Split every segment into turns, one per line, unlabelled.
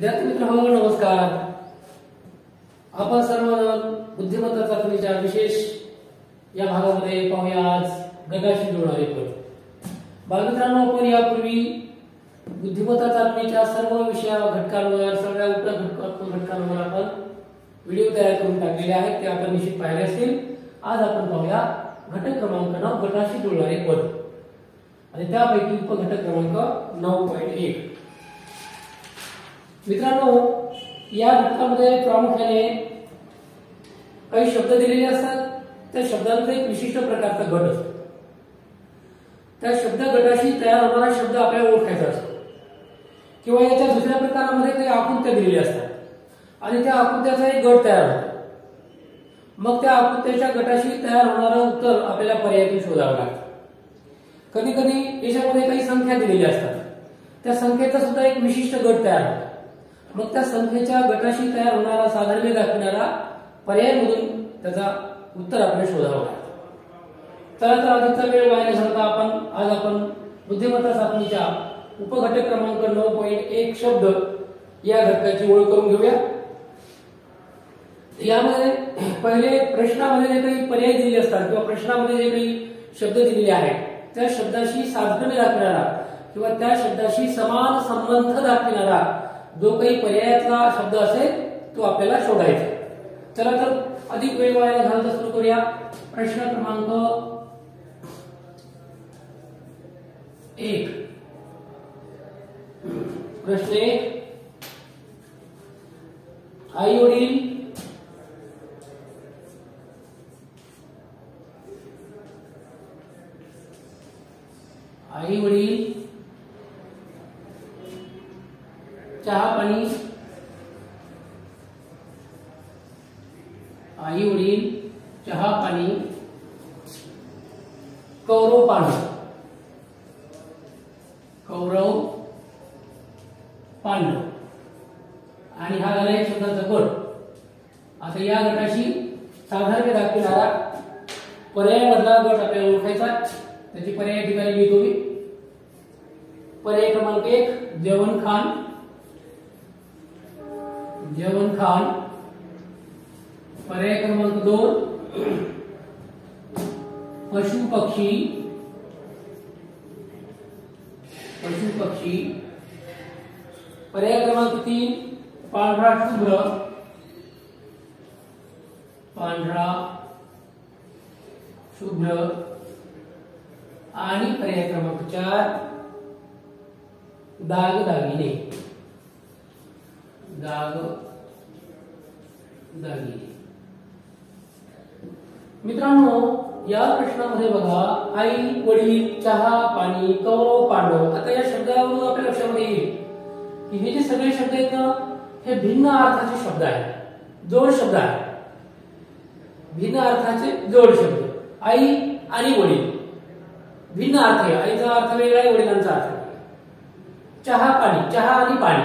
विद्यार्थी मित्रांनो नमस्कार। आपण सर्वजण बुद्धिमत्ता चाचणीच्या विशेष या भागामध्ये पाहूया आज गटाशी जोडणारे पद। बालमित्रांनो आपण यापूर्वी बुद्धिमत्ता चाचणीच्या सर्व घटकांवर सगळ्या घटकांवर आपण व्हिडिओ तयार करून टाकलेले आहेत, ते आपण निश्चित पाहिले असतील। आज आपण पाहूया घटक क्रमांक 9 गटाशी जोडणारे पद आणि त्यापैकी उपघटक क्रमांक 9.1। मित्रांनो या घटकामध्ये प्रामुख्याने काही शब्द दिलेले असतात, त्या शब्दांचा एक विशिष्ट प्रकारचा गट असतो। त्या शब्द गटाशी तयार होणारा शब्द आपल्याला ओळखायचा असतो किंवा याच्या दुसऱ्या प्रकारामध्ये काही आकृत्या दिलेल्या असतात आणि त्या आकृत्याचा एक गट तयार होतो। मग त्या आकृत्याच्या गटाशी तयार होणारं उत्तर आपल्याला पर्यायातून शोधावं लागतं। कधी कधी याच्यामध्ये काही संख्या दिलेल्या असतात, त्या संख्येचा सुद्धा एक विशिष्ट गट तयार होतो। मग त्या संख्येच्या गटाशी तयार होणारा साधर्म्य दाखवणारा पर्यायामधून त्याचा उत्तर आपल्याला शोधावं लागतं। चला तर अधिकचा वेळ वाया न घालता आज आपण बुद्धिमत्ता चाचणीच्या उपघटक क्रमांक 9.1 शब्द या घटकाची ओळख करून घेऊया। यामध्ये पहिले प्रश्नामध्ये जे काही पर्याय दिलेले असतात किंवा प्रश्नामध्ये जे काही शब्द दिलेले आहेत त्या शब्दाशी साधर्म्य दाखवणारा किंवा त्या शब्दाशी समान संबंध दाखवणारा जो काही पर्यायातला शब्द असेल तो आपल्याला शोधायचा। चला तर अधिक वेळ वाया न घालता सुरू करूया। प्रश्न क्रमांक 1। प्रश्न 1, आई वडील चहा पाणी, आई वडील चहा पाणी, कौरव पांडव, कौरव पांडव आणि हा झाला एक शब्दाचा गट। आता या गटाशी साधर्म्य दाखवणारा पर्यायामधला गट आपल्याला ओळखायचा, त्याची पर्याय ठिकाणी लिहितो मी। पर्याय क्रमांक 1 जेवण खान, जेवण खान। पर्याय क्रमांक 2 पशु पक्षी, पशु पक्षी। पर्याय क्रमांक 3 पांढरा शुभ्र, पांढरा शुभ्र आणि पर्याय क्रमांक 4 दागदागिने, दागदागिने। मित्रांनो या प्रश्नामध्ये बघा आई वडील चहा पाणी कौरव पांडव। आता या शब्दावरून आपल्या लक्षामध्ये येईल की हे जे सगळे शब्द आहेत ना हे भिन्न अर्थाचे शब्द आहेत, जोड शब्द आहेत, भिन्न अर्थाचे जोड शब्द। आई आणि वडील भिन्न अर्थ आहे, आईचा अर्थ वेगळा आहे, वडिलांचा अर्थ वेगळा। चहा पाणी, चहा आणि पाणी,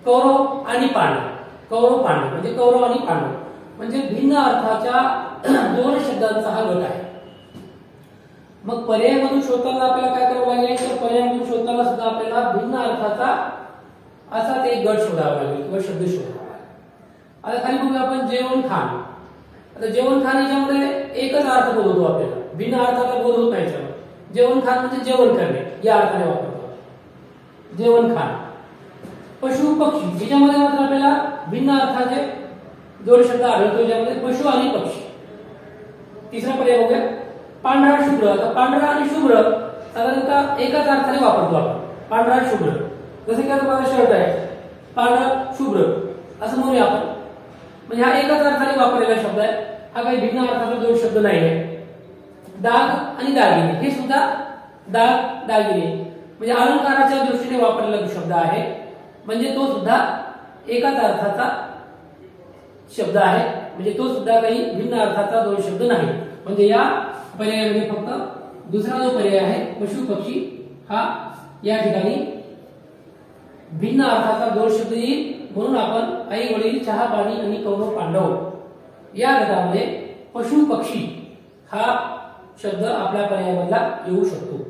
कौरव आणि पांडव, कौरव पांडव म्हणजे कौरव आणि पांडव म्हणजे भिन्न अर्थाच्या दोन शब्दांचा हा गट आहे। मग पर्यायामधून शोधताना आपल्याला काय करावं लागेल तर पर्यायामधून शोधताना सुद्धा आपल्याला भिन्न अर्थाचा असा ते गट शोधावा लागेल किंवा शब्द शोधावा लागेल। आता खाली बघूया आपण जेवण खान। आता जेवण खान याच्यामध्ये एकच अर्थ बोध होतो आपल्याला, भिन्न अर्थाचा बोध होत नाही। जेवण खान म्हणजे जेवण करणे या अर्थाने वापरतो जेवण खान। पशु पक्षी याच्यामध्ये मात्र आपल्याला भिन्न अर्थाचे दोन शब्द आढळतो, ज्यामध्ये पशु आणि पक्षी। तिसरा पर्याय बघूया पांढरा शुभ्र। आता पांढरा आणि शुभ्र साधारणतः एकाच अर्थाने वापरतो आपण, पांढरा शुभ्र। जसे की आता माझा शर्ट आहे पांढरा शुभ्र असं म्हणूया आपण, म्हणजे हा एकाच अर्थाने वापरलेला शब्द आहे, हा काही भिन्न अर्थाचा दोन शब्द नाही आहे। दाग आणि दागिने हे सुद्धा दाग दागिने म्हणजे अलंकाराच्या दृष्टीने वापरलेला शब्द आहे, म्हणजे तो सुद्धा एकाच अर्थाचा शब्द आहे, म्हणजे तो सुद्धा काही भिन्न अर्थाचा दोन शब्द नाही। म्हणजे या पर्यायामध्ये फक्त दुसरा जो पर्याय आहे पशु पक्षी हा या ठिकाणी भिन्न अर्थाचा दोन शब्द येईल, म्हणून आपण आई वडील चहा पाणी आणि कौरव पांडव या गटामध्ये पशु पक्षी हा शब्द आपल्या पर्यायामधला येऊ शकतो।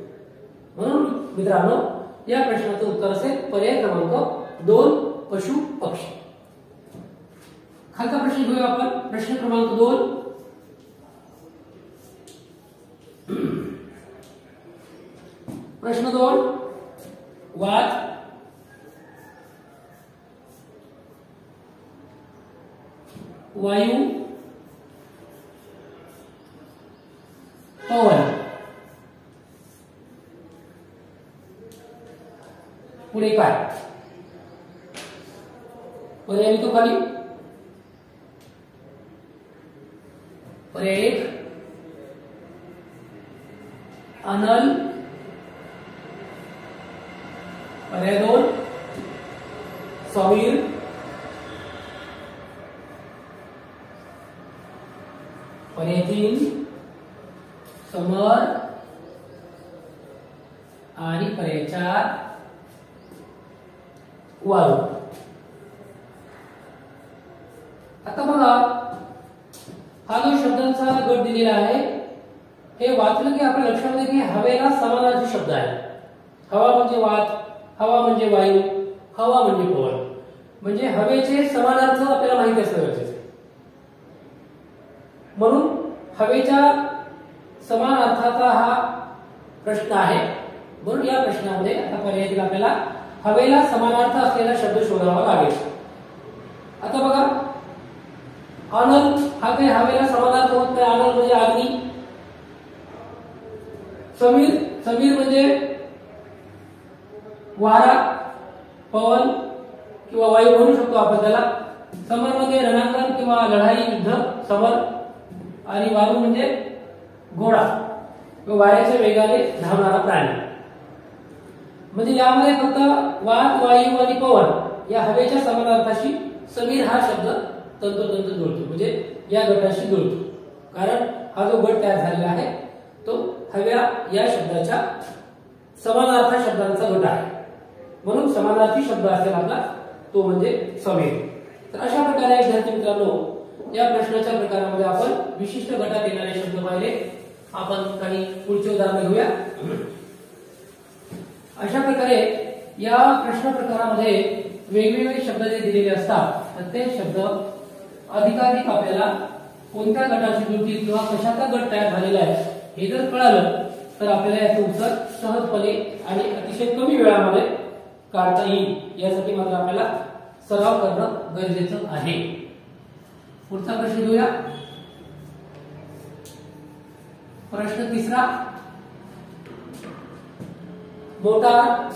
म्हणून मित्रांनो या प्रश्नाचं उत्तर असेल पर्याय क्रमांक 2 पशु पक्षी. खालचा प्रश्न घेऊया आपण. प्रश्न क्रमांक 2. प्रश्न 2. वात, वायू, पवन. पुढे काय? पर्याय लिहितो खाली. पर्याय 1 अनल, पर्याय 2 समीर, पर्याय 3 समर आणि पर्याय 4 वायू. आता बघा, हा जो शब्दांचा गट दिलेला आहे हे वाचलं की आपल्या लक्षामध्ये की हवेला समानार्थी शब्द आहे. हवा म्हणजे वात, हवा म्हणजे वायू, हवा म्हणजे पवन. म्हणजे हवेचे समानार्थ आपल्याला माहिती असणे गरजेचे आहे. म्हणून हवेच्या समानार्थाचा हा प्रश्न आहे. म्हणून या प्रश्नामध्ये आता पर्यायातील आपल्याला हवेला समानार्थ असलेला शब्द शोधावा लागेल. आता बघा, अनल हा काही हवेला समानार्थ होत नाही. अनल म्हणजे अग्नी. समीर, समीर म्हणजे वारा, पवन किंवा वायू म्हणू शकतो आपण त्याला. समर म्हणजे रणांगण किंवा लढाई, युद्ध, समर. आणि वायू म्हणजे घोडा किंवा वाऱ्याच्या वेगाने धावणारा प्राणी. म्हणजे यामध्ये फक्त वात, वायू आणि पवन या हवेच्या समानार्थाशी समीर हा शब्द तंतोतंत जुळतो. म्हणजे या गटाशी जुळतो. कारण हा जो गट तयार झालेला आहे तो हव्या या शब्दाच्या समानार्थी शब्दांचा गट आहे. म्हणून समानार्थी शब्द असेल आपला तो म्हणजे समीर. तर अशा प्रकारे विद्यार्थी मित्रांनो, या प्रश्नाच्या प्रकारामध्ये आपण विशिष्ट गटात येणारे शब्द पाहिले. आपण काही पुढचे उदाहरण घेऊया. अशा प्रकारे या प्रश्न प्रकारामध्ये वेगवेगळे शब्द जे दिलेले असतात तर ते शब्द अधिकाधिक आपल्याला कोणत्या गटाशी जुळतील किंवा कशाचा गट तयार झालेला आहे हे जर कळालं तर आपल्याला याचं उत्तर सहजपणे आणि अतिशय कमी वेळामध्ये काढता येईल. यासाठी मात्र आपल्याला सराव करणं गरजेचं आहे. पुढचा प्रश्न घेऊया. प्रश्न 3. मोटार,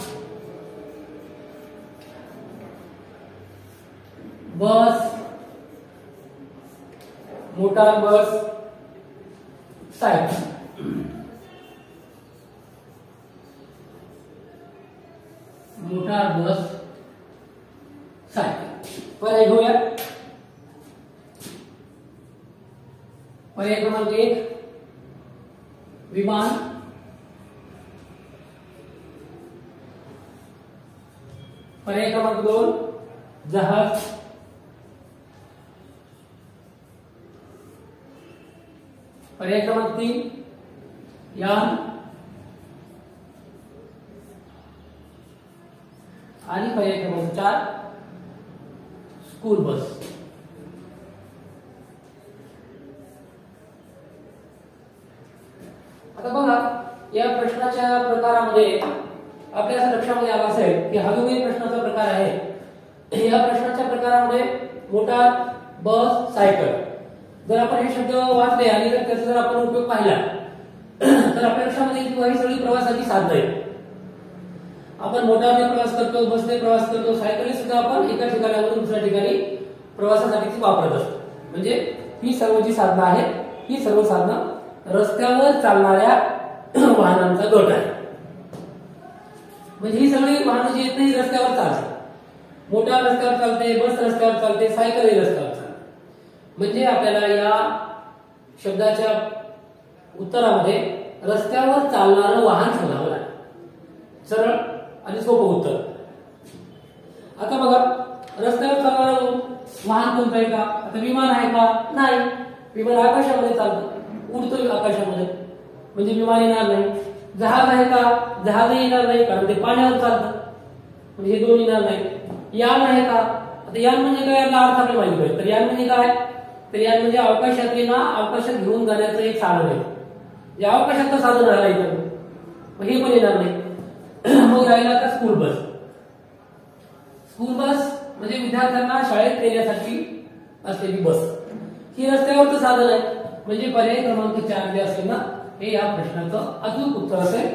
बस, मोटार बस, सायकल. मोटार बस सायकल. पर्याय घेऊया. पर्याय क्रमांक 1 विमान, पर्याय क्रमांक 2 जहाज, पर्याय क्रमांक 3 यान आणि पर्याय क्रमांक 4 स्कूल बस. आता बघा, या प्रश्नाच्या प्रकारामध्ये आपल्या लक्षामध्ये आलं असेल की हा जो काही प्रश्नाचा प्रकार आहे या प्रश्नाच्या प्रकारामध्ये मोटार, बस, सायकल जर आपण हे शब्द वाचले आणि जर त्याचा जर आपण उपयोग पाहिला तर आपल्या लक्षामध्ये येईल की ही सगळी प्रवासाची साधनं आहेत. आपण मोटारने प्रवास करतो, बसने प्रवास करतो, सायकलने सुद्धा आपण एका ठिकाणावरून दुसऱ्या ठिकाणी प्रवासासाठी वापरत असतो. म्हणजे ही सर्व जी साधनं आहेत ही सर्व साधनं रस्त्यावर चालणाऱ्या वाहनांचा गट आहे. म्हणजे ही सगळी वाहनं जी आहेत ही रस्त्यावर चालतात. मोटार रस्त्यावर चालते, बस रस्त्यावर चालते, सायकल ही रस्त्यावर चालते. म्हणजे आपल्याला या शब्दाच्या उत्तरामध्ये रस्त्यावर चालणारं वाहन शोधावं लागेल. सरळ आणि सोपं उत्तर. आता बघा, रस्त्यावर चालणारं वाहन कोणतं आहे का? आता विमान आहे का? नाही. विमान आकाशामध्ये चालतं, उडतं आकाशामध्ये, म्हणजे विमान येणार नाही. जहाज आहे का? जहाजही येणार नाही, कारण ते पाण्यावर चालतं, म्हणजे हे दोन येणार नाही. यान आहे का? आता यान म्हणजे काय याचा अर्थ आपल्याला माहिती पाहिजे. तर यान म्हणजे काय? तर यान म्हणजे अवकाशातलीना अवकाशात घेऊन जाण्याचं एक साधन आहे. जे अवकाशातलं साधन राहिलं मग हे पण येणार नाही. मग राहिला आता स्कूल बस. स्कूल बस म्हणजे विद्यार्थ्यांना शाळेत नेण्यासाठी असलेली बस. ही रस्त्यावरचं साधन आहे. म्हणजे पर्याय क्रमांक 4 जे असेल ना हे या प्रश्नाचं अचूक उत्तर असेल.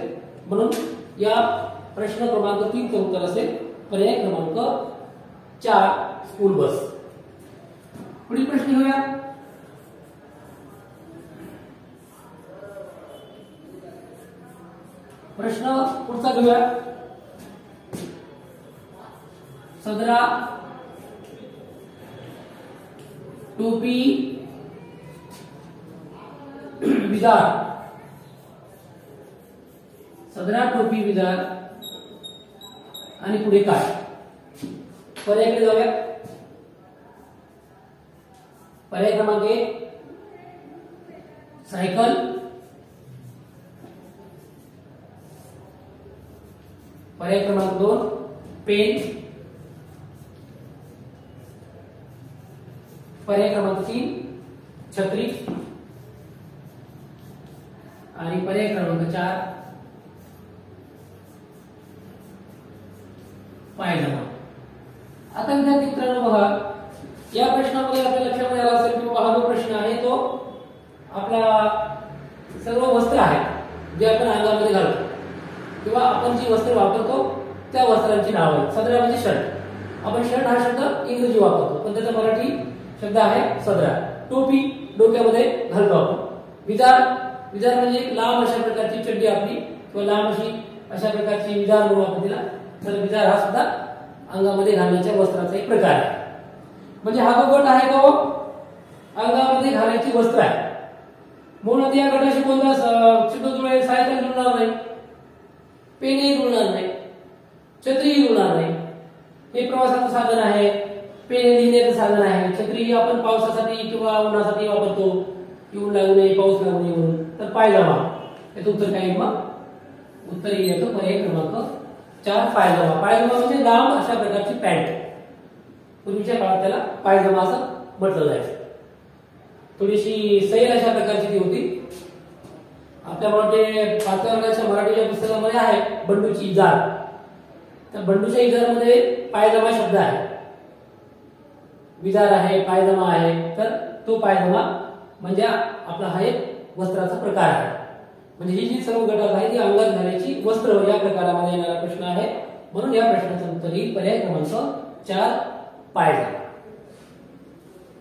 म्हणून या प्रश्न क्रमांक 3 चं उत्तर असेल पर्याय क्रमांक 4 स्कूल बस. पुढील प्रश्न घेऊया. प्रश्न पुढचा घेऊया. सदरा, टोपी, विजार. सदरा, टोपी, विजार आणि पुढे काय? पर्यायाकडे जाऊया. पर्याय क्रमांक 1 सायकल, पर्याय क्रमांक 2 पेन, पर्याय क्रमांक 3 छत्री आणि पर्याय क्रमांक 4 पायजमा. आता विद्यार्थी मित्रांनो बघा या प्रश्नामध्ये आपल्या लक्षामध्ये आला असेल की हा जो प्रश्न आहे तो आपला सर्व वस्त्र आहे जे आपण अंगामध्ये घालतो किंवा आपण जी वस्त्र वापरतो त्या वस्त्रांची नाव आहेत. सदरा म्हणजे शर्ट. आपण शर्ट हा शब्द इंग्रजी वापरतो पण त्याचा मराठी शब्द आहे सदरा. टोपी डोक्यामध्ये घालतो आपण. विजार, विजार म्हणजे लांब अशा प्रकारची चड्डी आपली किंवा लांब अशी अशा प्रकारची विजार म्हणून आपण तिला. तर विजार हा सुद्धा अंगामध्ये घालण्याच्या वस्त्राचा एक प्रकार आहे. म्हणजे हा जो गट आहे तो अंगामध्ये घालायची वस्त्र आहे. म्हणून या गटाशी कोणता चित्र जुळेल? सायकल जुळणार नाही, पेनही जुळणार नाही, छत्रीही जुळणार नाही. हे प्रवासाचं साधन आहे, पेन लिहिण्याचं साधन आहे. छत्री ही आपण पावसासाठी किंवा उन्हासाठी वापरतो की ऊन लागू नये पाऊस लागू नये म्हणून. तर पायजमा याचं उत्तर काय येईल? मग उत्तर येतो पर्याय क्रमांक 4 पायजमा. पायजमा म्हणजे लांब अशा प्रकारची पॅन्ट. पूर्वीच्या काळात त्याला पायजमा असं म्हटलं जायचं. थोडीशी सैल अशा प्रकारची ती होती. आपल्या मराठी 5व्या वर्गाच्या मराठीच्या पुस्तकामध्ये आहे बंडूची इजार. तर बंडूच्या इजारमध्ये पायजमा शब्द आहे. विजार आहे, पायजमा आहे. तर तो पायजमा म्हणजे आपला हा एक वस्त्राचा प्रकार आहे. म्हणजे ही जी सर्व घटक आहे ती अंगात घालायची वस्त्र या प्रकारामध्ये येणारा प्रश्न आहे. म्हणून या प्रश्नाचं उत्तर येईल पर्याय क्रमांक 4 पायजमा.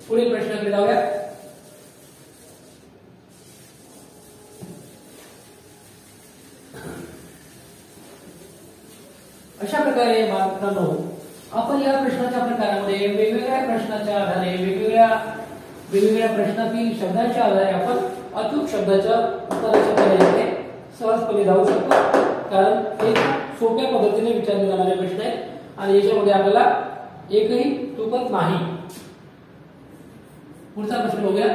पुढील प्रश्नाकडे जाऊया. अशा प्रकारे बालकांनो आपण या प्रश्नाच्या प्रकारामध्ये वेगवेगळ्या प्रश्नाच्या आधारे वेगवेगळ्या प्रश्नातील शब्दांच्या आधारे आपण अचूक शब्दाच्या उत्तराच्या पर्यायाकडे सहजपणे जाऊ शकतो. कारण हे सोप्या पद्धतीने विचारले जाणारे प्रश्न आहेत आणि याच्यामध्ये आपल्याला एकही चुकत नाही. पुढचा प्रश्न बघूया.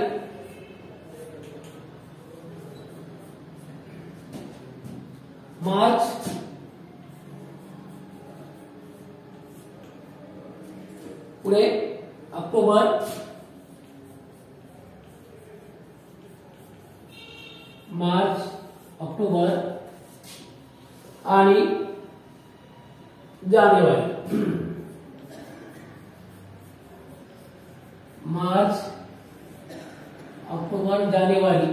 मार्च, पुढे ऑक्टोबर, मार्च, ऑक्टोबर आणि जानेवारी. मार्च, ऑक्टोबर, जानेवारी.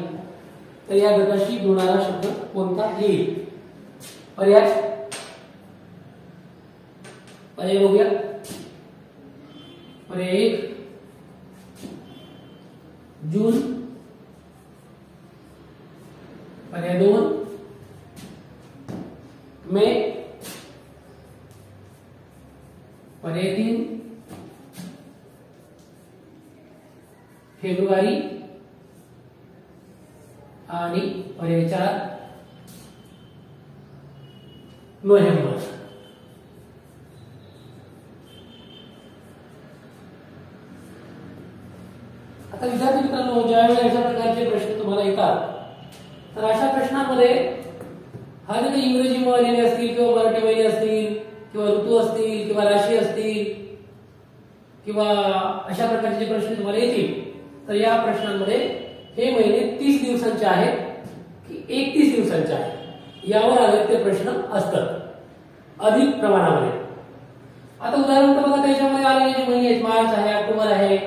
तर या गटाशी जुळणारा शब्द कोणता येईल? पर्याय बघूया. पर्याय 1 जून, पर्याय 2 मे, पर्याय 3 फेब्रुवारी आणि पर्याय 4 नोव्हेंबर. आता विद्यार्थी मित्रांनो ज्यावेळी अशा प्रकारचे प्रश्न तुम्हाला येतात तर अशा प्रश्नामध्ये हा जरी इंग्रजी मध्ये असतील किंवा मराठी मध्ये असतील किंवा ऋतू असतील किंवा राशी असतील किंवा अशा प्रकारचे जे प्रश्न तुम्हाला येतील तर या प्रश्नांमध्ये हे महिने 30 दिवसांचे आहेत की 31 दिवसांचे आहेत यावर आधारित ते प्रश्न असतात अधिक प्रमाणामध्ये. आता उदाहरण बघा त्याच्यामध्ये आलेले जे महिने आहेत मार्च आहे, ऑक्टोबर आहे,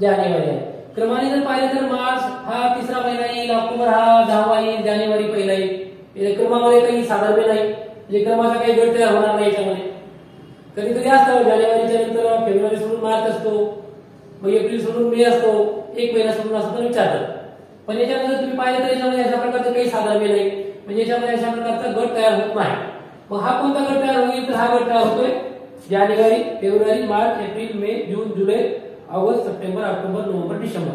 जानेवारी आहे. क्रमाने जर पाहिलं तर मार्च हा तिसरा महिना येईल, ऑक्टोबर हा 10वा येईल, जानेवारी पहिला येईल. क्रमामध्ये काही साधर्म्य नाही म्हणजे क्रमाचा काही गट तयार होणार नाही याच्यामध्ये. कधी कधी असतं जानेवारीच्या नंतर फेब्रुवारी सोडून मार्च असतो, मग एप्रिल सोडून मे असतो, एक महिना सोडून असतो विचारतात. पण याच्यामध्ये तुम्ही पाहिलं तर याच्यामध्ये अशा प्रकारचं काही साधर्म्य नाही म्हणजे याच्यामध्ये अशा प्रकारचा गट तयार होत नाही. मग हा कोणता गट तयार होईल तर हा गट तयार होतोय जानेवारी, फेब्रुवारी, मार्च, एप्रिल, मे, जून, जुलै, ऑगस्ट, सप्टेंबर, ऑक्टोबर, नोव्हेंबर, डिसेंबर.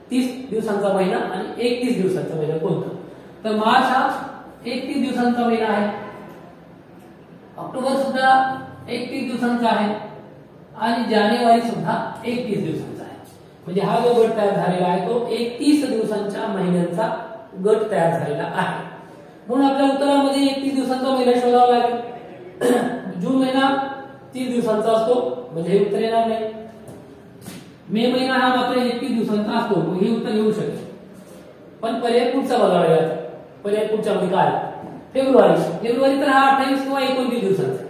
30 दिवसांचा महिना आणि 31 दिवसांचा महिना कोणता? तर मार्च हा 31 दिवसांचा महिना आहे, ऑक्टोबर सुद्धा 31 दिवसांचा आहे आणि जानेवारी सुद्धा 31 दिवसांचा आहे. म्हणजे हा जो गट तयार झालेला आहे तो 31 दिवसांच्या महिन्यांचा गट तयार झालेला आहे. म्हणून आपल्या उत्तरामध्ये 31 दिवसांचा महिना शोधावा लागेल. जून महिना 30 दिवसांचा असतो म्हणजे हे उत्तर येणार नाही. मे महिना हा मात्र 31 दिवसांचा असतो मग हे उत्तर येऊ शकते. पण पर्याय पुढचा बघावा लागेल. पर्याय पुढच्या मध्ये काय? फेब्रुवारी तर हा 28 किंवा 29 दिवसांचा.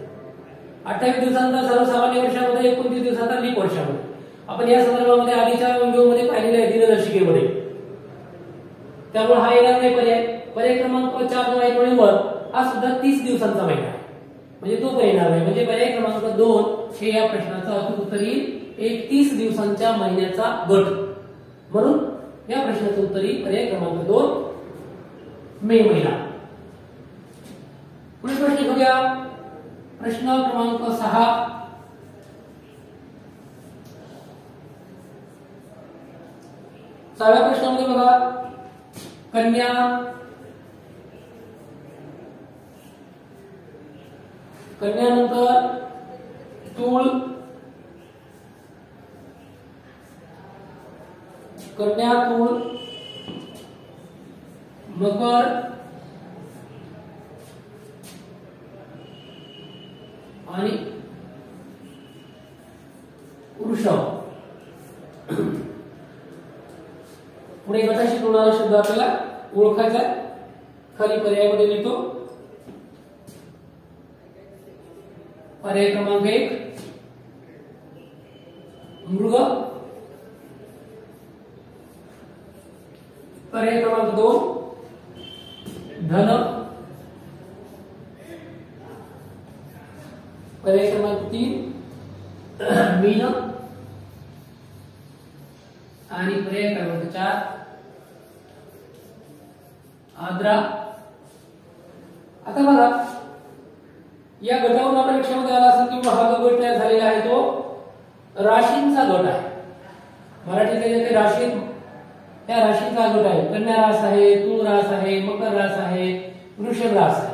28 दिवसांचा सर्वसामान्य वर्षामध्ये, 29 दिवसांचा लीप वर्षामध्ये. आपण या संदर्भामध्ये आधीच्या व्हिडिओमध्ये पाहिलेले आहे दिनदर्शिकेमध्ये. त्यामुळे हा येणार नाही पर्याय. पर्याय क्रमांक 4 जो आहे नोव्हेंबर हा सुद्धा 30 दिवसांचा महिना आहे म्हणजे तो पण येणार नाही. म्हणजे पर्याय क्रमांक 2 हे या प्रश्नाचं अचूक उत्तर येईल 31 दिवसांच्या महिन्याचा गट. म्हणून या प्रश्नाचं उत्तर येईल पर्याय क्रमांक 2 मे महिना. पुढील प्रश्न घेऊया. प्रश्न क्रमांक 6. सहाव्या प्रश्नामध्ये बघा कन्या, कन्यानंतर तूळ, कन्या, तूळ, मकर आणि वृषभ. पुढे गटाशी जोडणारा शब्द आपल्याला ओळखायचा. खाली पर्यायामध्ये लिहितो. पर्याय क्रमांक 1 मृग, पर्याय क्रमांक 2 धन, पर्याय क्रमांक 3 मीन आणि पर्याय क्रमांक 4 आद्रा. आता बघा या गटावरून आपल्या लक्षामध्ये आला असेल की हा जो गट तयार झालेला आहे तो राशींचा गट आहे. मराठीत येते राशी, त्या राशींचा गट आहे. कन्या रास आहे, तूळ रास आहे, मकर रास आहे, वृषभ रास आहे.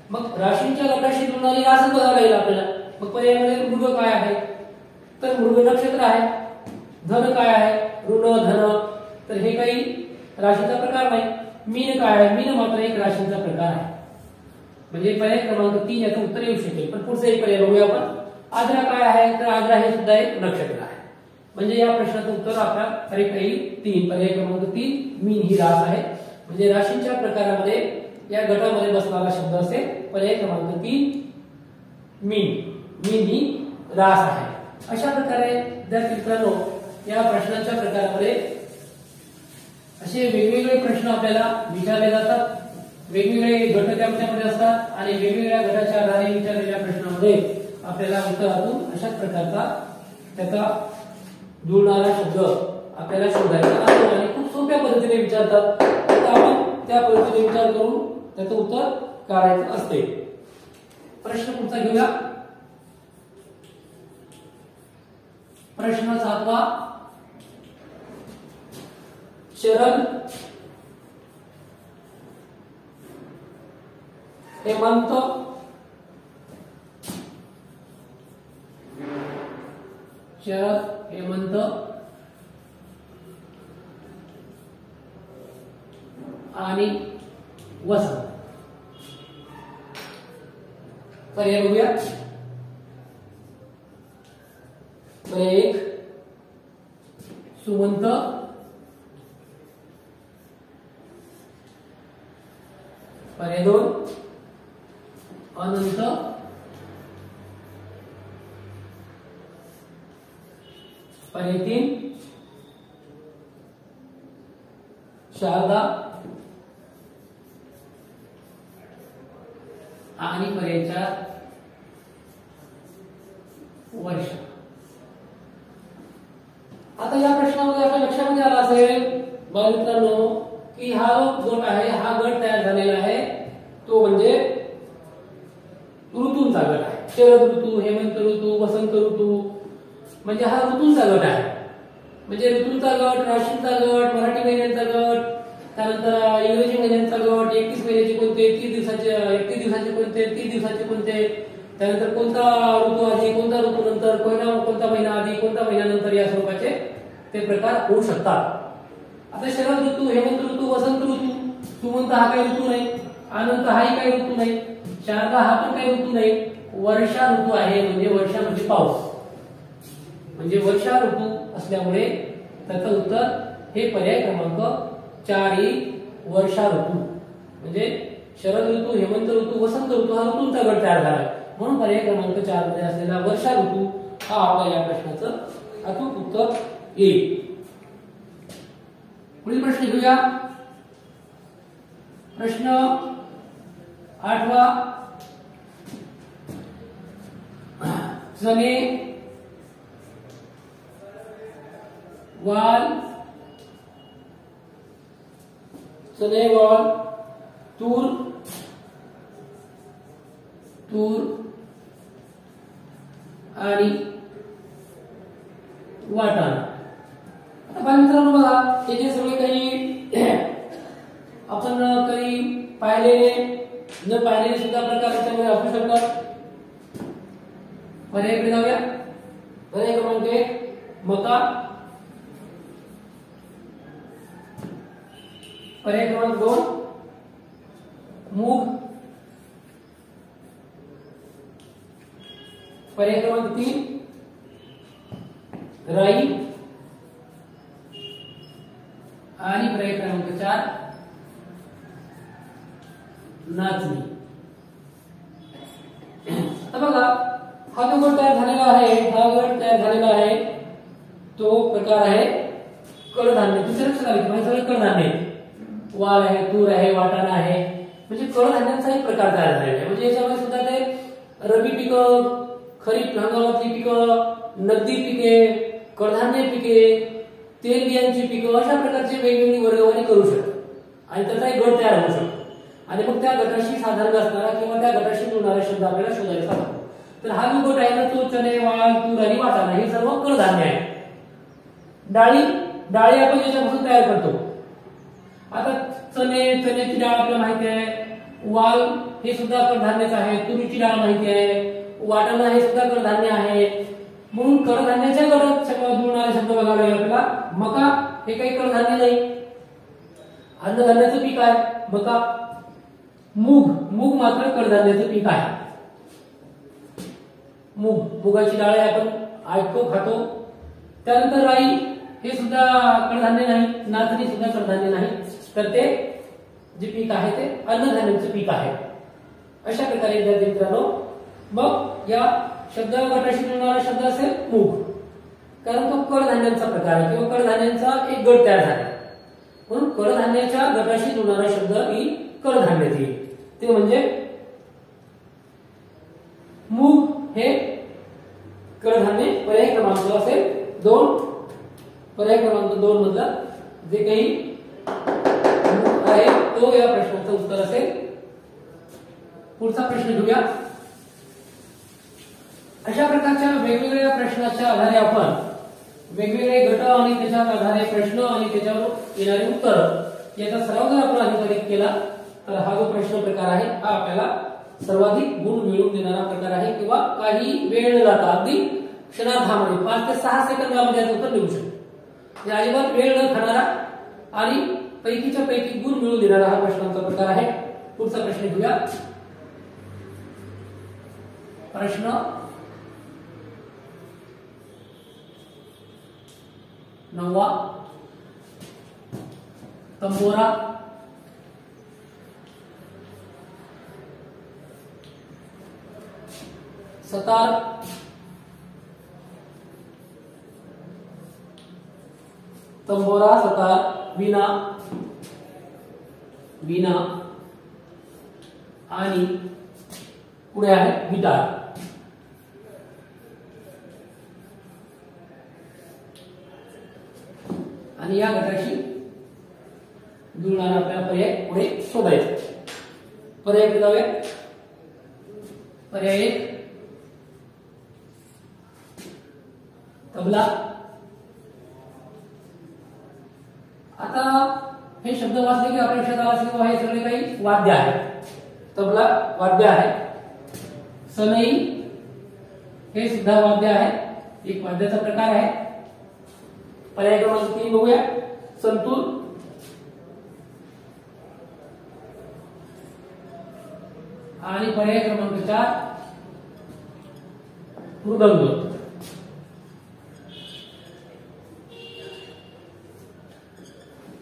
मग राशींच्या गटाशी जुळणारी रास बघायला लागेल आपल्याला. मग पर्यायामध्ये मृग काय आहे तर मृग नक्षत्र आहे. धन काय आहे ऋण धन, तर हे काही राशीचा प्रकार नाही. मीन काय आहे, मीन मात्र एक राशीचा प्रकार आहे. म्हणजे पर्याय क्रमांक 3 याचं उत्तर येऊ शकेल. पण पुढचा एक पर्याय बघूया आपण. आद्रा काय आहे तर आद्रा हे सुद्धा एक नक्षत्र आहे. म्हणजे या प्रश्नाचं उत्तर आपला करेक्ट येईल 3. पर्याय क्रमांक 3 मीन ही रास आहे. म्हणजे राशींच्या प्रकारामध्ये या गटामध्ये बसणारा शब्द असेल पर्याय क्रमांक 3 मीन. मीन ही रास आहे. अशा प्रकारे विद्यार्थी मित्रांनो या प्रश्नांच्या प्रकारामध्ये असे वेगवेगळे प्रश्न आपल्याला विचारले जातात. वेगवेगळे गट त्यामध्ये असतात आणि वेगवेगळ्या गटाच्या आधारे विचारलेल्या प्रश्नामध्ये आपल्याला उत्तरातून अशाच प्रकारचा त्याचा जुळणारा शब्द आपल्याला शोधायचा असतो आणि खूप सोप्या पद्धतीने विचारतात. तर आपण त्या पद्धतीने विचार करून त्याचं उत्तर काढायचं असते. प्रश्न पुढचा घेऊया. प्रश्न 7वा. शरद, हेमंत, शरद, हेमंत आणि वसंत. पर्याय बघूया. पर्याय 1 सुमंत, पर्याय 2 अनंत, पर्याय 3 शारदा आणि पर्याय 4 वर्षा. आता या प्रश्नामध्ये आपल्या लक्षामध्ये आला असेल बालमित्रांनो की हा गट आहे, हा गट तयार झालेला आहे तो म्हणजे ऋतूंचा गट आहे. शरद ऋतू, हेमंत ऋतू, वसंत ऋतू म्हणजे हा ऋतूंचा गट आहे. म्हणजे ऋतूंचा गट, राशींचा गट, मराठी महिन्यांचा गट, त्यानंतर इंग्रजी महिन्यांचा गट, 31 महिन्याचे कोणते, 31 दिवसाचे कोणते, 30 दिवसाचे कोणते, त्यानंतर कोणता ऋतू आधी, कोणता ऋतू नंतर, कोणता महिना आधी, कोणता महिना नंतर या स्वरूपाचे ते प्रकार होऊ शकतात. आता शरद ऋतू, हेमंत ऋतू, वसंत ऋतू, सुमंत हा काही ऋतू नाही, अनंत हाही काही ऋतू नाही, शारदा हा पण काही ऋतू नाही, वर्षा ऋतू आहे. म्हणजे वर्षा म्हणजे पाऊस, म्हणजे वर्षा ऋतू असल्यामुळे त्याचं उत्तर हे पर्याय क्रमांक 4 वर्षा ऋतू. म्हणजे शरद ऋतू, हेमंत ऋतू, वसंत ऋतू हा ऋतूंचा गट तयार झाला म्हणून पर्याय क्रमांक 4 मध्ये असलेला वर्षा ऋतू हा आपल्या या प्रश्नाचं अचूक उत्तर येईल. पुढील प्रश्न घेऊया. प्रश्न 8वा. चणे, वाल, चणे, वाल, तूर, आणि वाटाणा. आता बालमित्रांनो बघा हे जे सगळे काही आपण काही पाहिलेले न पाहिलेले सुद्धा प्रकार याच्यामध्ये असू शकतात. पर्यायकडे जाऊया. पर्याय क्रमांक 1 मका, पर्याय क्रमांक 2 मूग, पर्याय क्रमांक 3 राई, आणि पर्याय क्रमांक 4 नाचणी. आता बघा हा जो गट तयार झालेला आहे, हा गट तयार झालेला आहे तो प्रकार आहे कडधान्य. दुसऱ्या लक्षात आले की सगळे कडधान्य, वाल आहे, तूर आहे, वाटाणा आहे, म्हणजे कडधान्यांचाही प्रकार तयार झालेला आहे. म्हणजे याच्यामध्ये सुद्धा ते रबी पिकं, खरीप हंगामातली पिकं, नगदी पिके, कडधान्य पिके, तेलबियांची पिकं अशा प्रकारचे वेगवेगळी वर्गवारी करू शकतो आणि त्याचा एक गट तयार होऊ शकतो. आणि मग त्या गटाशी साधारण असणारा किंवा त्या गटाशी जुळणारा शब्द आपल्याला शोधायचा आहे. तर हा जो गट आहे ना तो चणे, वाल, तूर आणि वाटाणा हे सर्व कडधान्य आहे. डाळी आपण याच्यापासून तयार करतो. आता चण्याची डाळ आपल्याला माहिती आहे, वाल हे सुद्धा कडधान्यच आहे, तुरीची डाळ माहिती आहे, वाटाणा हे सुद्धा कडधान्य आहे. म्हणून कडधान्याच्या गटात जुळणारे शब्द बघायला लागले आपल्याला. मका हे काही कडधान्य नाही, अन्नधान्याचं पीक आहे मका. मूग मात्र कडधान्याचं पीक आहे. मुगाची डाळ आपण ऐकतो, खातो. त्यानंतर राई हे सुद्धा कडधान्य नाही, नाचणी सुद्धा कडधान्य नाही, तर ते जे पीक आहे ते अन्नधान्याचं पीक आहे. अशा प्रकारे विद्यार्थी मित्रांनो मग या शब्द गटाशी जुळणारा शब्द असेल मूग, कारण तो कडधान्यांचा प्रकार आहे किंवा कडधान्यांचा एक गट तयार झाला म्हणून कडधान्याच्या गटाशी जुळणारा शब्द ही कडधान्यात येईल. ते म्हणजे मूग हे कडधान्य. पर्याय क्रमांक असेल 2. पर्याय क्रमांक 2 मधला जे काही आहे तो या प्रश्नाचं उत्तर असेल. पुढचा प्रश्न घेऊया. अशा प्रकारच्या वेगवेगळ्या प्रश्नाच्या आधारे आपण वेगवेगळे गट आणि त्याच्या आधारे प्रश्न आणि त्याच्यावर येणारे उत्तर याचा सराव जर आपण अधिकाधिक केला तर हा जो प्रश्न प्रकार आहे हा आपल्याला सर्वाधिक गुण मिळवून देणारा प्रकार आहे किंवा काही वेळ न जाता अगदी क्षणार्धामध्ये 5 ते 6 सेकंदामध्ये याचं उत्तर लिहू शकतो. अजिबात वेळ न खाणारा आणि पैकीच्या पैकी गुण मिळवून देणारा हा प्रश्नांचा प्रकार आहे. पुढचा प्रश्न घेऊया. प्रश्न नववा तंबोरा, सतार, तंबोरा, सतार, वीणा, वीणा आणि पुढे आहे गिटार. आणि या गटाशी जुळणारा आपल्याला पर्याय पुढे शोधायचा. पर्याय जाऊया. पर्याय 1 तबला. आता हे शब्द वाचले की आपल्या लक्षात आलं असेल की हे सगळे काही वाद्य आहेत. तबला वाद्य आहे, सनई हे सुद्धा वाद्य आहे, एक वाद्याचा प्रकार आहे. पर्याय क्रमांक 3 बघूया. संतूर, आणि पर्याय क्रमांक 4 मृदंग.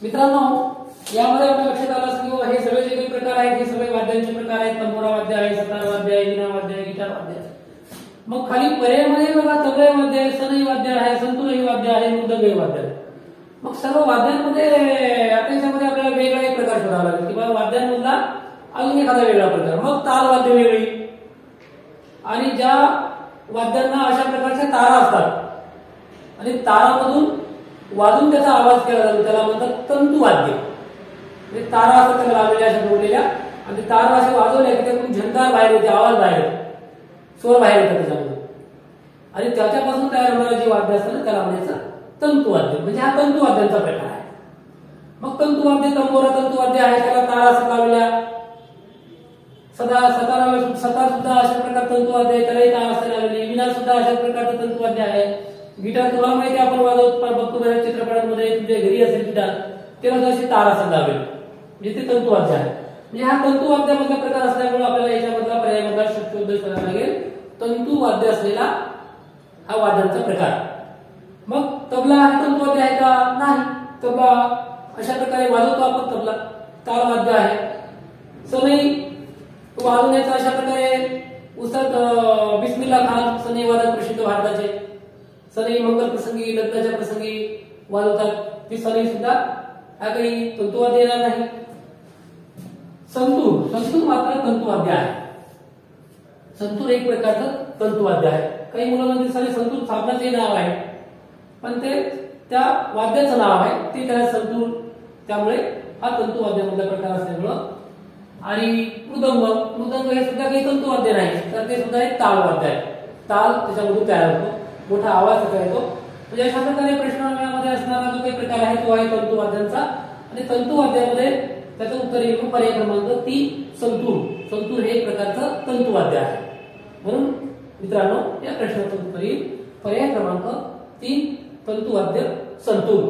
मित्रांनो, यामध्ये आपल्या लक्षात आलं असेल की हे सगळे जे काही प्रकार आहेत हे सगळे वाद्यांचे प्रकार आहेत. तंबोरा वाद्य आहे, सतार वाद्य आहे, वीणा वाद्य आहे, गिटार वाद्य आहे. मग खाली पर्यायामध्ये बघा तबला वाद्य आहे, सनई वाद्य आहे, संतूरही वाद्य आहे, मृदंगही वाद्य आहे. मग सर्व वाद्यांमध्ये आता याच्यामध्ये आपल्याला वेगळा एक प्रकार शोधावा लागेल की बाबा वाद्यांमधला अजून एखादा वेगळा प्रकार. मग ताल वाद्य वेगळी, आणि ज्या वाद्यांना अशा प्रकारच्या तारा असतात आणि तारामधून वाजून त्याचा आवाज केला जातो त्याला म्हणतात तंतुवाद्य. म्हणजे तारा असतात त्याला लावलेल्या अशा जोडलेल्या, आणि तारा असे वाजवल्या की त्यातून झंकार बाहेर येते, आवाज बाहेर येतो, स्वर बाहेर येतात त्याच्यामध्ये, आणि त्याच्यापासून तयार होणारं जे वाद्य असतं ना त्याला म्हणायचं तंतुवाद्य. म्हणजे हा तंतुवाद्यांचा प्रकार आहे. मग तंतुवाद्य तंबोरा तंतुवाद्य आहे, त्याला तारा असं लावलेल्या. सतार सुद्धा अशा प्रकार तंतुवाद्य आहे, त्यालाही तारा असते लावलेली. वीणा सुद्धा अशा प्रकारचं तंतुवाद्य आहे. गिटार तुला माहिती आपण वाजवतो बघतो बऱ्याच चित्रपटांमध्ये, तुमच्या घरी असेल गिटार त्याला अशी तार असं लावलेली, म्हणजे ते तंतुवाद्य आहे. म्हणजे हा तंतुवाद्यामधला प्रकार असल्यामुळे आपल्याला याच्यामधला पर्यायामधला शब्द करावा लागेल तंतुवाद्य असलेला हा वाद्यांचा प्रकार. मग तबला हा तंतुवाद्य आहे का? नाही. तबला अशा प्रकारे वाजवतो आपण, तबला ताल वाद्य आहे. सनई वाजवण्याचा अशा प्रकारे उस्ताद बिस्मिल्ला खान सनई वादक प्रसिद्ध भारताचे. सनई मंगल प्रसंगी, लग्नाच्या प्रसंगी वाजवतात. ती सनई सुद्धा हा काही तंतुवाद्य येणार नाही. संतूर, संतूर मात्र तंतुवाद्य आहे. संतूर एक प्रकारचं तंतुवाद्य आहे. काही मुलांना दिसणारे संतूर साबणाचे नाव आहे, पण ते त्या वाद्याचं नाव आहे, ते त्याला संतूर, त्यामुळे हा तंतुवाद्यामधला प्रकार असल्यामुळं. आणि मृदंग, मृदंग हे सुद्धा काही तंतुवाद्य नाही, तर ते सुद्धा एक तालवाद्य आहे. ताल त्याच्यामधून तयार होतो, मोठा आवाज तयार होतो. म्हणजे अशा प्रकारे प्रश्नावळीमध्ये असणारा जो काही प्रकार आहे तो आहे तंतुवाद्यांचा. आणि तंतुवाद्यामध्ये त्याचं उत्तर येईल पर्याय क्रमांक 3 संतूर. संतूर हे एक प्रकारचं तंतुवाद्य आहे. म्हणून मित्रांनो या प्रश्नाचं उत्तर येईल पर्याय क्रमांक 3 तंतुवाद्य संतूर.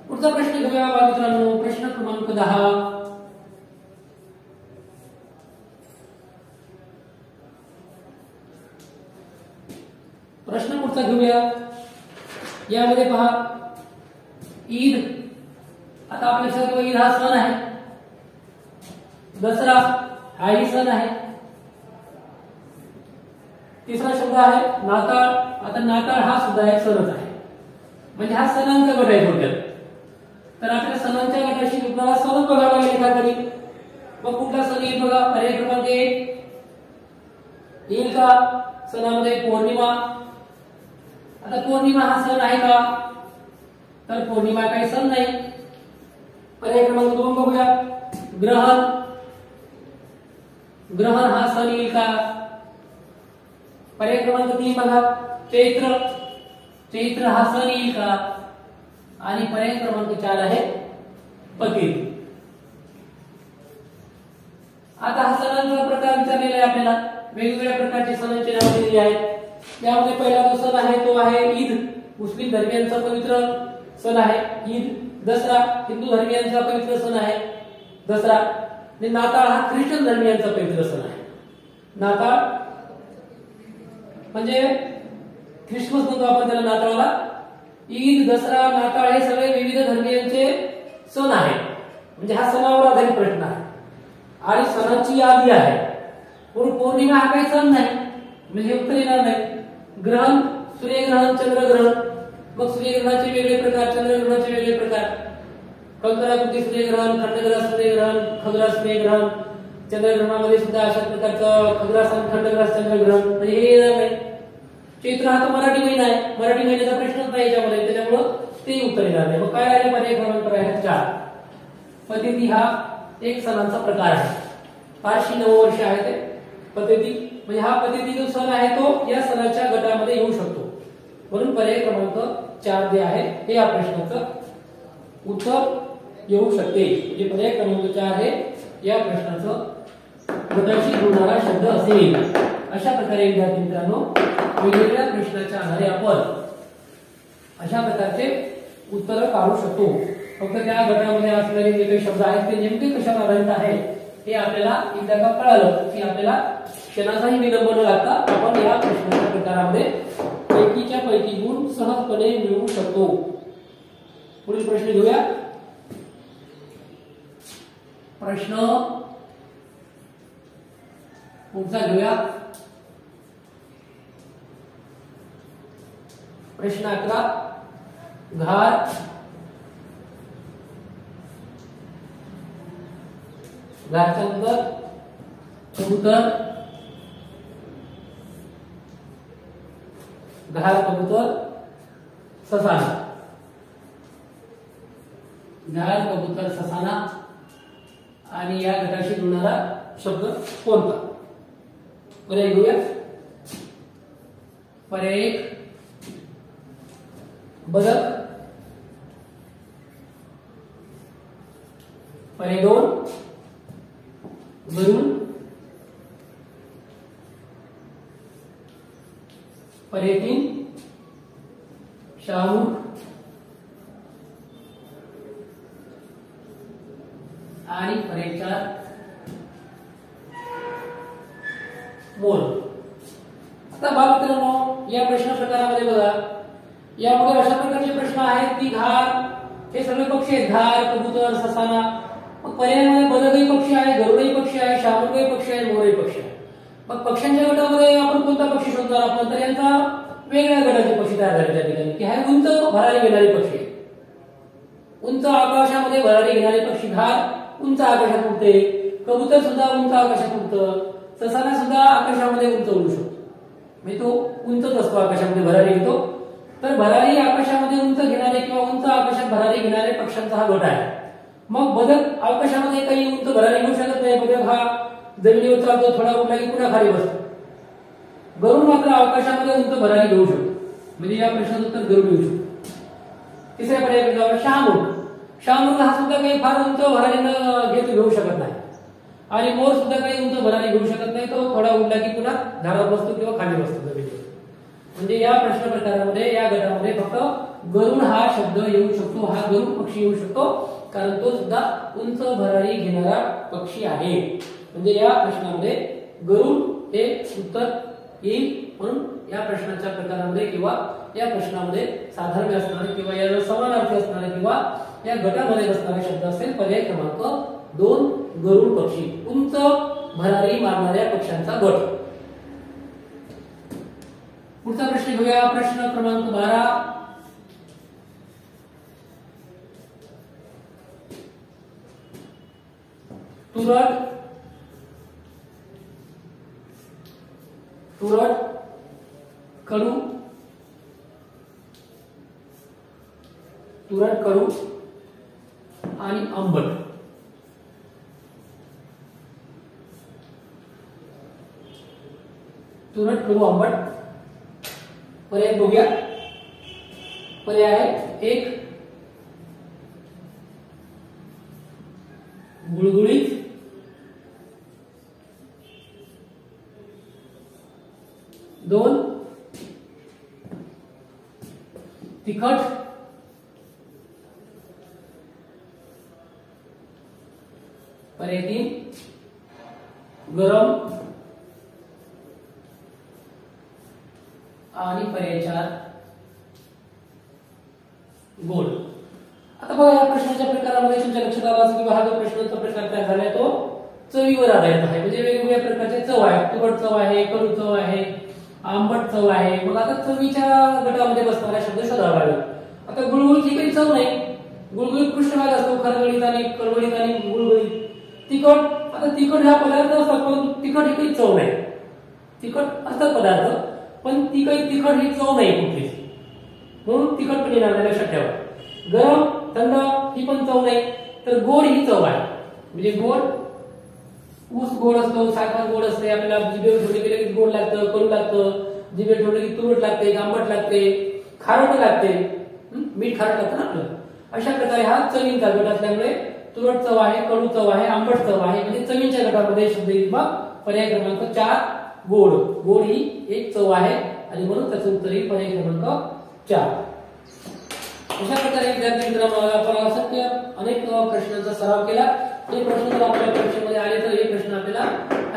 पुढचा प्रश्न घेऊया मित्रांनो. प्रश्न क्रमांक 10. प्रश्न पुढचा घेऊया. यामध्ये पहा ईद. आता आपल्या लक्षात ईद हा सण आहे. दसरा हाही सण आहे. तिसरा शब्द आहे नाताळ. आता नाताळ हा सुद्धा एक सणच आहे. म्हणजे हा सणांचा गट आहे थोडक्यात. तर आपल्या सणांच्या गटाशी आपल्याला सणच बघायला लागेल एखादी. मग कुठला सण येईल बघा. पर्याय क्रमांक 1 येईल का? सणामध्ये पौर्णिमा. आता पौर्णिमा हा सण आहे का? तर पौर्णिमा काही सण नाही. पर्याय क्रमांक 2 बघूया. ग्रहण. ग्रहण हा सण येईल का? पर्याय क्रमांक 3 बघा. चैत्र. चैत्र हा सण येईल का? आणि पर्याय क्रमांक 4 आहे पतीत. आता हा सणांचा प्रकार विचारलेला आहे आपल्याला. वेगवेगळ्या प्रकारचे सणांची नावे दिलेली आहेत. यामध्ये पहिला जो सण आहे तो आहे ईद. मुस्लिम धर्मियांचा पवित्र सण आहे ईद. दसरा हिंदू धर्मियांचा पवित्र सण आहे दसरा. आणि नाताळ हा ख्रिश्चन धर्मियांचा पवित्र सण आहे. नाताळ म्हणजे ख्रिसमस म्हणतो आपण त्याला नाताळला. ईद, दसरा, नाताळ हे सगळे विविध धर्मीयांचे सण आहेत. म्हणजे हा सणावर आधारित प्रश्न आहे आणि सणांची यादी आहे. पण पौर्णिमा हा काही सण नाही म्हणजे उत्तर येणार नाही. ग्रहण, सूर्यग्रहण, चंद्रग्रहण, मग सूर्यग्रहणाचे वेगळे प्रकार, चंद्रग्रहणाचे वेगळे प्रकार. कंकणाकृती सूर्यग्रहण, खंडग्रास सूर्यग्रहण, खग्रास सूर्यग्रहण, चंद्रग्रहणामध्ये सुद्धा अशा प्रकारचं खग्रास आणि खंडग्रास चंद्रग्रहण म्हणजे हे येणार नाही. चैत्र हा तर मराठी महिना आहे, मराठी महिन्याचा प्रश्नच नाही याच्यामध्ये, त्याच्यामुळं ते उत्तर येणार नाही. मग काय राहिले पर्याय क्रमांक आहे 4. पतिती हा एक सणांचा प्रकार आहे. पारशी नववर्ष आहे ते पतिती, म्हणजे हा पतिती जो सण आहे तो या सणाच्या गटामध्ये येऊ शकतो. म्हणून पर्याय क्रमांक 4 जे आहे हे या प्रश्नाचं उत्तर येऊ शकते. म्हणजे पर्याय क्रमांक 4 हे या प्रश्नाचं गटाशी जुळणारा शब्द असेल. अशा प्रकारे विद्यार्थी मित्रांनो वेगवेगळ्या प्रश्नाच्या आधारे आपण अशा प्रकारचे उत्तर काढू शकतो. फक्त त्या गटामध्ये असलेले जे काही शब्द आहेत ते नेमके कशावर आधारित आहे हे आपल्याला एकदा का कळालं की आपल्याला क्षणाचाही विलंब न लागता आपण या प्रश्नाच्या प्रकारामध्ये पैकीच्या पैकी गुण सहजपणे मिळवू शकतो. पुढील प्रश्न घेऊया. प्रश्न पुढचा घेऊया. प्रश्न 11. घार, घारचा उत्तर कबूतर, घार, कबूतर, ससाना. घार, कबूतर, ससाना आणि या गटाशी जुळणारा शब्द कोणता? पर्याय घेऊया. पर्याय 1 बदक, पर्याय 2 गरुड, पर्याय 3 शाहूर आणि पर्याय 4 मोर. आता बालमित्रांनो या प्रश्न प्रकारामध्ये बघा, यामध्ये अशा प्रकारचे प्रश्न आहेत की घार हे सगळे पक्षी आहेत. घार, कबूतर, ससाना. मग पर्यायामध्ये बदकही पक्षी आहे, गरुडही पक्षी आहे, शाहूरही पक्षी आहे, मोरही पक्षी आहे. मग पक्ष्यांच्या गटामध्ये आपण कोणता पक्षी शोधणार? आपण तर यांचा वेगळ्या गटाचे पक्षी तयार झाले त्या ठिकाणी की हे उंच भरारी घेणारे पक्षी. उंच आकाशामध्ये भरारी घेणारे पक्षी. घार उंच आकाशात उडते, कबूतर सुद्धा उंच आकाशात उडतं, ससाना सुद्धा आकाशामध्ये उंच उडू शकतो. म्हणजे तो उंचच असतो, आकाशामध्ये भरारी घेतो. तर भरारी आकाशामध्ये उंच घेणारे किंवा उंच आकाशात भरारी घेणारे पक्ष्यांचा हा गट आहे. मग बदक आकाशामध्ये काही उंच भरारी घेऊ शकत नाही. बदक हा जमिनीवर चालतो, थोडा उडला की पुन्हा खाली बसतो. गरुड मात्र आकाशामध्ये उंच भरारी घेऊ शकतो. म्हणजे या प्रश्नाचं उत्तर गरुड येऊ शकतो. तिसऱ्या पर्यायावर शहामृग. शहामृग हा सुद्धा काही फार उंच भरारी घेऊ शकत नाही आणि मोर सुद्धा काही उंच भरारी घेऊ शकत नाही. तो थोडा उडला की पुन्हा झाडावर बसतो किंवा खाली बसतो जमिनीवर. म्हणजे या प्रश्न प्रकारामध्ये या गटामध्ये फक्त गरुड हा शब्द येऊ शकतो, हा गरुड पक्षी येऊ शकतो, कारण तो सुद्धा उंच भरारी घेणारा पक्षी आहे. म्हणजे या प्रश्नामध्ये गरुड हे उत्तर येईल. म्हणून या प्रश्नाच्या प्रकारामध्ये किंवा या प्रश्नामध्ये साधर्म्य असणारे किंवा या समानार्थी असणारे किंवा या गटामध्ये बसणारे शब्द असेल पर्याय क्रमांक 2 गरुड पक्षी, उंच भरारी मारणाऱ्या पक्ष्यांचा गट. पुढचा प्रश्न घेऊया. प्रश्न क्रमांक 12. तुरट, तुरट, कडू, तुरट, कडू आणि आंबट. तुरट, कडू, आंबट. पर्याय बघूया. पर्याय आहे 1 गुळगुळीत, 2 तिखट, 3 गरम आणि पर्याय 4 गोड. आता बघा या प्रश्नाच्या प्रकारामध्ये तुमच्या लक्षात आलं असेल की हा जो प्रश्नाचा प्रकार तयार झालाय तो चवीवर आधारित आहे. म्हणजे वेगवेगळ्या प्रकारचे चव आहे. तुरट चव आहे, कडू चव आहे, आंबट चव आहे. मग आता चवीच्या गटामध्ये बसणारा शब्द शोधावा लागेल. आता गुळगुळीची काही चव नाही. गुळगुळीत पृष्ठभाग असतो, खरगळीत आणि कडवडीत आणि गुळगुळीत. तिखट, आता तिखट हा पदार्थ असतो पण तिखट ही काही चव नाही. तिखट असतात पदार्थ पण ती काही तिखट ही चव नाही कुठलीच, म्हणून तिखट पण येणार नाही, लक्षात ठेवा. गरम, थंड ही पण चव नाही. तर गोड ही चव आहे. म्हणजे गोड, ऊस गोड असतो, साखर गोड असते, आपल्याला जिभेवर ठेवले की गोड लागतं, कडू लागतं, जिभेवर ठेवले की तुरट लागते, आंबट लागते, खारट लागते, मीठ खारट लागतं ना आपलं. अशा प्रकारे हा चवींचा गट असल्यामुळे तुरट चव आहे, कडू चव आहे, आंबट चव आहे. म्हणजे चवींच्या गटामध्ये शब्द येईल. मग पर्याय क्रमांक 4 गोड. गोड ही एक चव आहे आणि म्हणून त्याचं उत्तर येईल पर्याय क्रमांक 4. अशा प्रकारे विद्यार्थी मित्रांनो आपण असंख्य अनेक प्रश्नांचा सराव केला. हे प्रश्न जर आपल्या परीक्षेमध्ये आले तर हे प्रश्न आपल्याला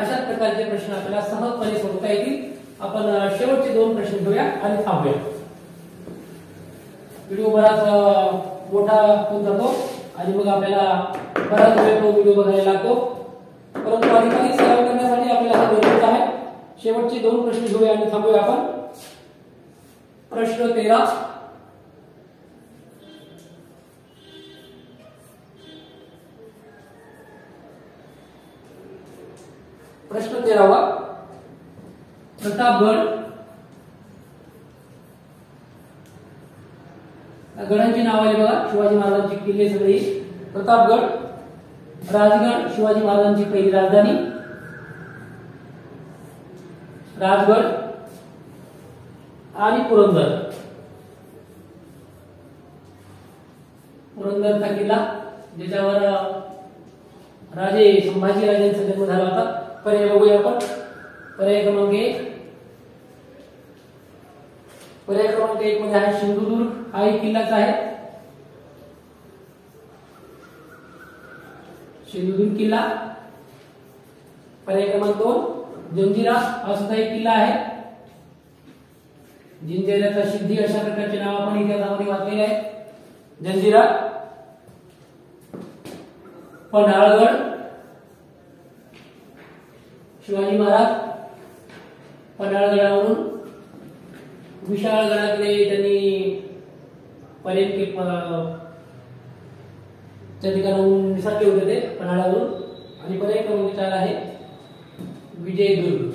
अशाच प्रकारचे प्रश्न आपल्याला सहजपणे सोडवता येतील. आपण शेवटचे 2 प्रश्न घेऊया आणि थांबूया. व्हिडिओ बराच मोठा होत जातो आणि मग आपल्याला बराच वेळ तो व्हिडिओ बघायला लागतो. परंतु अधिकाधिक सराव करण्यासाठी आपल्याला हा गरजेचा आहे. शेवटचे 2 प्रश्न घेऊया आणि थांबूया आपण. प्रश्न 13. प्रश्न 13वा. प्रतापगड. गडांची नाव आली बघा. शिवाजी महाराजांची किल्ले सगळी. प्रतापगड, राजगड शिवाजी महाराजांची पहिली राजधानी, राजगड आणि पुरंदर. पुरंदरचा किल्ला ज्याच्यावर राजे संभाजी राजांचा जन्म झाला होता. पर्याय बघूया आपण. पर्याय क्रमांक 1. पर्याय क्रमांक 1 मध्ये आहे सिंधुदुर्ग. हा एक किल्लाच आहे. सिंधुदुर्ग किल्ला. पर्याय क्रमांक 2 जंजिरा. हा सुद्धा एक किल्ला आहे. जिंजिऱ्याचा सिद्धी अशा प्रकारचे नाव आपण इतिहासामध्ये वाचलेले आहे. जंजिरा. पन्हाळगड. शिवाजी महाराज पन्हाळगडावरून विशाळगडाकडे त्यांनी पर्यंत त्या ठिकाणाहून निसटले होते ते पन्हाळावरून. आणि पर्याय क्रमांक 4 आहे विजयदुर्ग.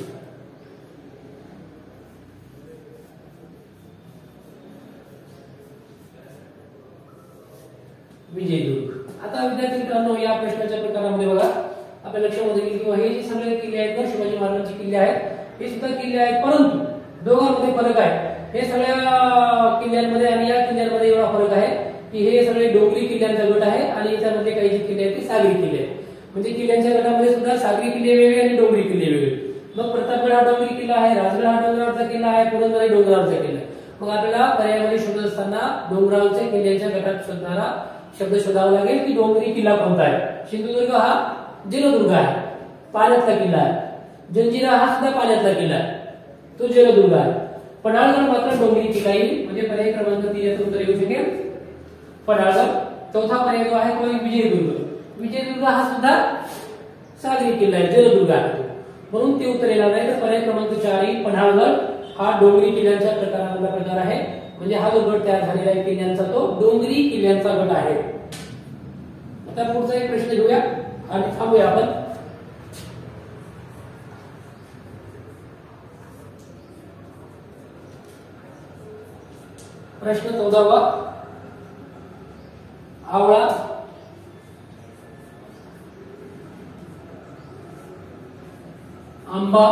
विजयदुर्ग. आता विद्यार्थी मित्रांनो या प्रश्नाच्या प्रकारामध्ये बघा आपल्या लक्षामध्ये येईल किंवा हे जे सगळे किल्ले आहेत ना शिवाजी महाराजांचे किल्ले आहेत हे सुद्धा किल्ले आहेत परंतु दोघांमध्ये फरक आहे. हे सगळ्या किल्ल्यांमध्ये आणि या किल्ल्यांमध्ये एवढा फरक आहे की हे सगळे डोंगरी किल्ल्यांचा गट आहे आणि याच्यामध्ये काही जे किल्ले आहेत ते सागरी किल्ले आहेत. म्हणजे किल्ल्यांच्या गटामध्ये सुद्धा सागरी किल्ले वेगळे आणि डोंगरी किल्ले वेगळे. मग प्रतापगड हा डोंगरी किल्ला आहे, राजगड हा डोंगरावरचा किल्ला आहे, पुरंदर डोंगरावरचा किल्ला आहे. मग आपल्याला पर्यायामध्ये शोधत असताना डोंगरावरच्या किल्ल्यांच्या गटात शोधणारा शब्द शोधावा लागेल की डोंगरी किल्ला कोणता आहे. सिंधुदुर्ग हा जलदुर्ग आहे, पाण्यातला किल्ला आहे. जंजिरा हा सुद्धा पाण्यातला किल्ला आहे, तो जलदुर्ग आहे. पन्हाळगड मात्र डोंगरी किल्ला येईल. म्हणजे पर्याय क्रमांक 3 याचं उत्तर येऊ शकेल पन्हाळगड. चौथा पर्याय जो आहे तो विजयदुर्ग. विजयदुर्ग हा सुद्धा सागरी किल्ला आहे, जलदुर्ग आहे, म्हणून ते उत्तर येणार नाही. तर पर्याय क्रमांक 4 येईल पन्हाळगड. हा डोंगरी किल्ल्यांच्या प्रकारामधला प्रकार आहे. म्हणजे हा जो गट तयार झालेला आहे किल्ल्यांचा तो डोंगरी किल्ल्यांचा गट आहे. आता पुढचा एक प्रश्न घेऊया आणि थांबूया आपण. प्रश्न 14वा. आवळा, आंबा,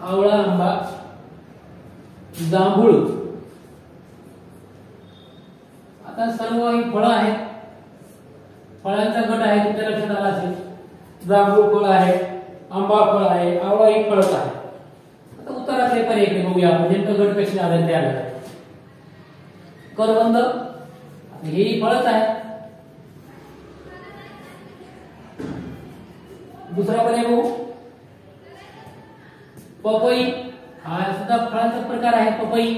आवळा, आंबा, जांभूळ. आता सर्व ही फळं आहेत, फळांचा गट आहे. तुमच्या लक्षात आला असेल जांभूळ फळ आहे, आंबा फळ आहे, आवळा ही फळच आहे. आता उत्तराचे पर्याय बघूया आपण नेमकं गट कशी आढळते आलेला आहे. करवंद ही फळच आहे. दुसरा पर्याय बघू पपई, हा आता फळांचा प्रकार आहे पपई.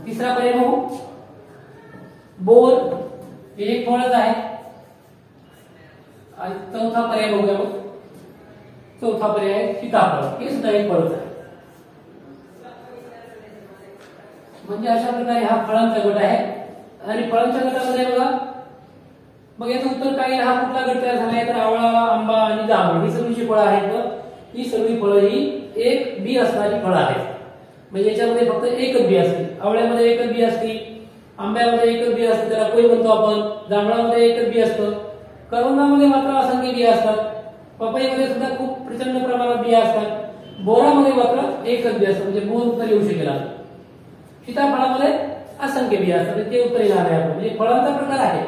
तिसरा पर्याय बघू, बोर, हे एक फळच आहे. आणि चौथा पर्याय बघूया मग. चौथा पर्याय आहे सीताफळ, हे सुद्धा एक फळच आहे. म्हणजे अशा प्रकारे हा फळांचा गट आहे. आणि फळांच्या गटामध्ये बघा, मग याचं उत्तर काय आहे, हा कुठला गट तयार झालाय तर आवळा, आंबा आणि जांभूळ ही सगळी जी फळं आहेत, ही सगळी फळं ही एक बी असणारी फळं आहेत. म्हणजे याच्यामध्ये फक्त एकच बी असते. आवळ्यामध्ये एकच बी असते, आंब्यामध्ये एकच बी असते, त्याला कोय म्हणतो आपण. जांभळामध्ये एकच बी असतं. करवंदामध्ये मात्र असंख्य बिया असतात. पपईमध्ये सुद्धा खूप प्रचंड प्रमाणात बिया असतात. बोरामध्ये मात्र एकच बी असतं, म्हणजे बोर उत्तर येऊ शकेल. सीताफळामध्ये असंख्य बिया असतात, ते उत्तर येणार आहे आपण. म्हणजे फळांचा प्रकार आहे,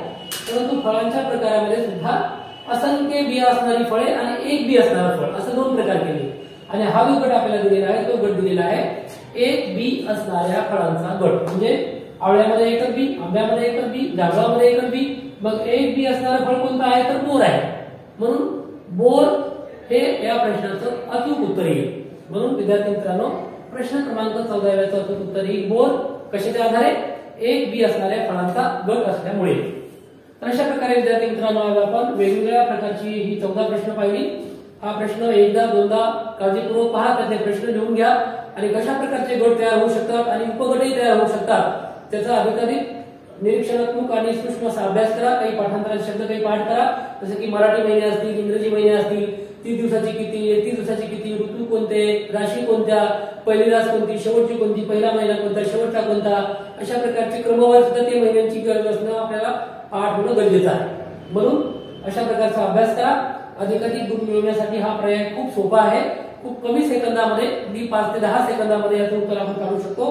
परंतु फळांच्या प्रकारामध्ये सुद्धा असंख्य बिया असणारी फळे आणि एक बी असणारा फळ असं दोन प्रकार केले. आणि हा जो गट आपल्याला दिलेला आहे तो गट दिलेला आहे एक बी असणाऱ्या फळांचा गट. म्हणजे आवळ्यामध्ये एकच बी, आंब्यामध्ये एकच बी, जांभळामध्ये एकच बी. मग एक बी असणारं फळ कोणतं आहे तर बोर आहे. म्हणून बोर हे या प्रश्नाचं अचूक उत्तर येईल. म्हणून विद्यार्थी मित्रांनो, प्रश्न क्रमांक 14व्याचं अचूक उत्तर येईल बोर. कशाच्या आधारे? एक बी असणाऱ्या फळांचा गट असल्यामुळे. तर अशा प्रकारे विद्यार्थी मित्रांनो, आज आपण वेगवेगळ्या प्रकारची ही 14 प्रश्न पाहिली. हा प्रश्न एकदा दोनदा काळजीपूर्वक पहा, त्याचे प्रश्न लिहून घ्या आणि कशा प्रकारचे गट तयार होऊ शकतात आणि उपगटही तयार होऊ शकतात त्याचा अधिकाधिक निरीक्षणात्मक आणि सूक्ष्म असा अभ्यास करा. काही पाठांतराचे शब्द काही पाठ करा, जसे की मराठी महिने असतील, इंग्रजी महिने असतील, 30 दिवसाची किती, 31 दिवसाची किती, ऋतू कोणते, राशी कोणत्या, पहिली रास कोणती, शेवटची कोणती, पहिला महिना कोणता, शेवटचा कोणता, अशा प्रकारची क्रमवार सुद्धा ते महिन्यांची गरज असणं आपल्याला पाठ होणं गरजेचं आहे. म्हणून अशा प्रकारचा अभ्यास करा. अधिकाधिक गुण मिळवण्यासाठी हा पर्याय खूप सोपा आहे. खूप कमी सेकंदामध्ये, 5 ते 10 सेकंदामध्ये याचं उत्तर आपण काढू शकतो.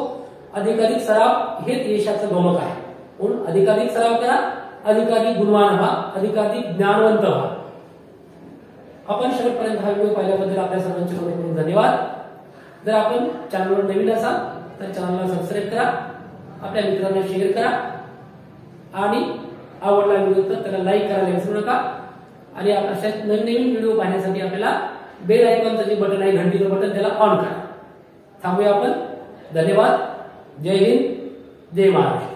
अधिकाधिक सराव हेच यशाचं गमक आहे. म्हणून अधिकाधिक सराव करा, अधिकाधिक गुणवान व्हा, अधिकाधिक ज्ञानवंत व्हा. आपण शेवटपर्यंत हा व्हिडिओ पाहिल्याबद्दल आपल्या सर्वांचे खूप धन्यवाद. जर आपण चॅनलवर नवीन असाल तर चॅनलला सबस्क्राईब करा, आपल्या मित्रांना शेअर करा आणि आवडला व्हिडिओ तर त्याला लाईक करायला विसरू नका. आणि अशा नवीन व्हिडिओ पाहण्यासाठी आपल्याला बेल आयकॉनचं जे बटन आहे, घंटीचं बटन, त्याला ऑन करा. थांबूया आपण. धन्यवाद. जय हिंद, जय महाराष्ट्र.